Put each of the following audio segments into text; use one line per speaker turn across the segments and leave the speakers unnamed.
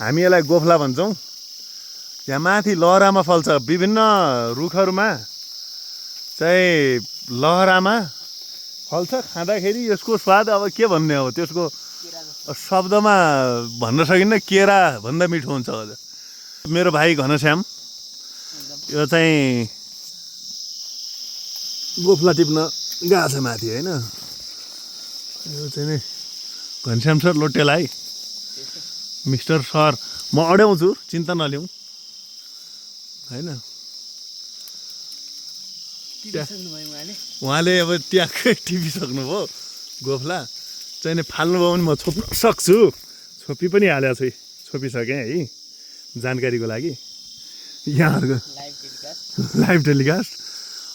हामी यसलाई गोफला भन्छौँ। यहाँ माथि लहरामा फल्छ। विभिन्न रुखहरूमा चाहिँ लहरामा फल्छ। खाँदाखेरि यसको स्वाद अब के भन्ने हो, त्यसको शब्दमा भन्न सकिन्न। केरा भन्दा मिठो हुन्छ अझ। मेरो भाइ घनश्याम यो चाहिँ गोफला टिप्न गएको छ माथि होइन। यो चाहिँ नि घनश्याम सर लोटेलाई मिस्टर सर म अड्याउँछु, चिन्ता नलिउँ होइन। उहाँले अब ट्याक्कै टिपिसक्नुभयो गोफला चाहिँ नि फाल्नुभयो भने म छोप्न सक्छु। छोपी पनि हालेको छु, छोपिसकेँ है जानकारीको लागि। यहाँहरूको लाइभ टेलिकास्ट।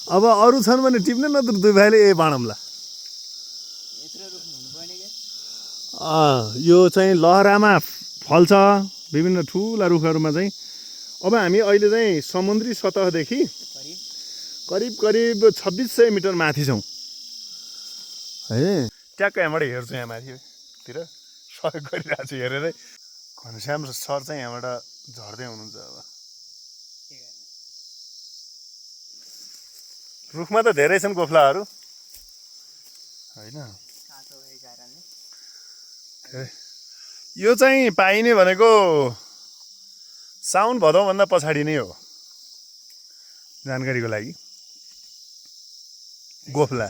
अब अरू छन् भने टिप्ने, नत्र दुई भाइले बाँडौँला। यो चाहिँ लहरामा फल्छ विभिन्न ठुला रुखहरूमा चाहिँ। अब हामी अहिले चाहिँ समुद्री सतहदेखि करिब 2600 मिटर माथि छौँ है। ट्याक्क यहाँबाट हेर्छु, यहाँ माथितिर सहयोग गरिरहेको छु हेरेरै। घनश्याम सर चाहिँ यहाँबाट झर्दै हुनुहुन्छ। अब रुखमा त धेरै छन् गोफलाहरू होइन। यो चाहिँ पाइने भनेको साउन भदौभन्दा पछाडि नै हो, जानकारीको लागि। गोफला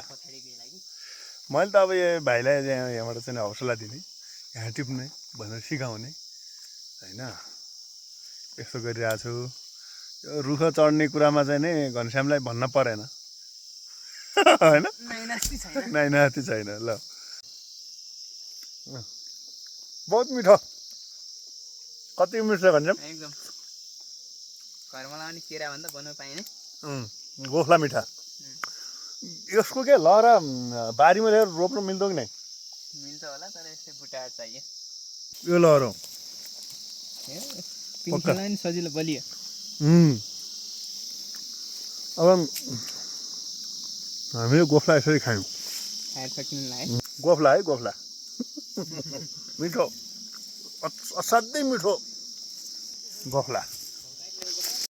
मैले त अब यो भाइलाई यहाँबाट चाहिँ हौसला दिने, यहाँ टिप्ने भनेर सिकाउने होइन। यस्तो गरिरहेको छु। यो रुख चढ्ने कुरामा चाहिँ नि घनश्यामलाई भन्न परेन होइन। नाइनास्ती छैन। ल बहुत मिठो। कति मिठो छ घनश्याम?
एकदम घरमा लाउने केरा भन्दा बनाउन पाइने
गोफला मिठा। यसको के लहरा बारीमा ल्याएर रोप्न मिल्दो कि नै?
मिल्छ होला, तर यस्तै बुटाएर चाहियो।
यो लहरा
पिङखेलमा पनि सजिलो बलियो।
अब हामीले गोफला यसरी खायौँ।
खाएर सकिनु लाग्यो
गोफला है, गोफला मिठो, असाध्यै मिठो गोफला।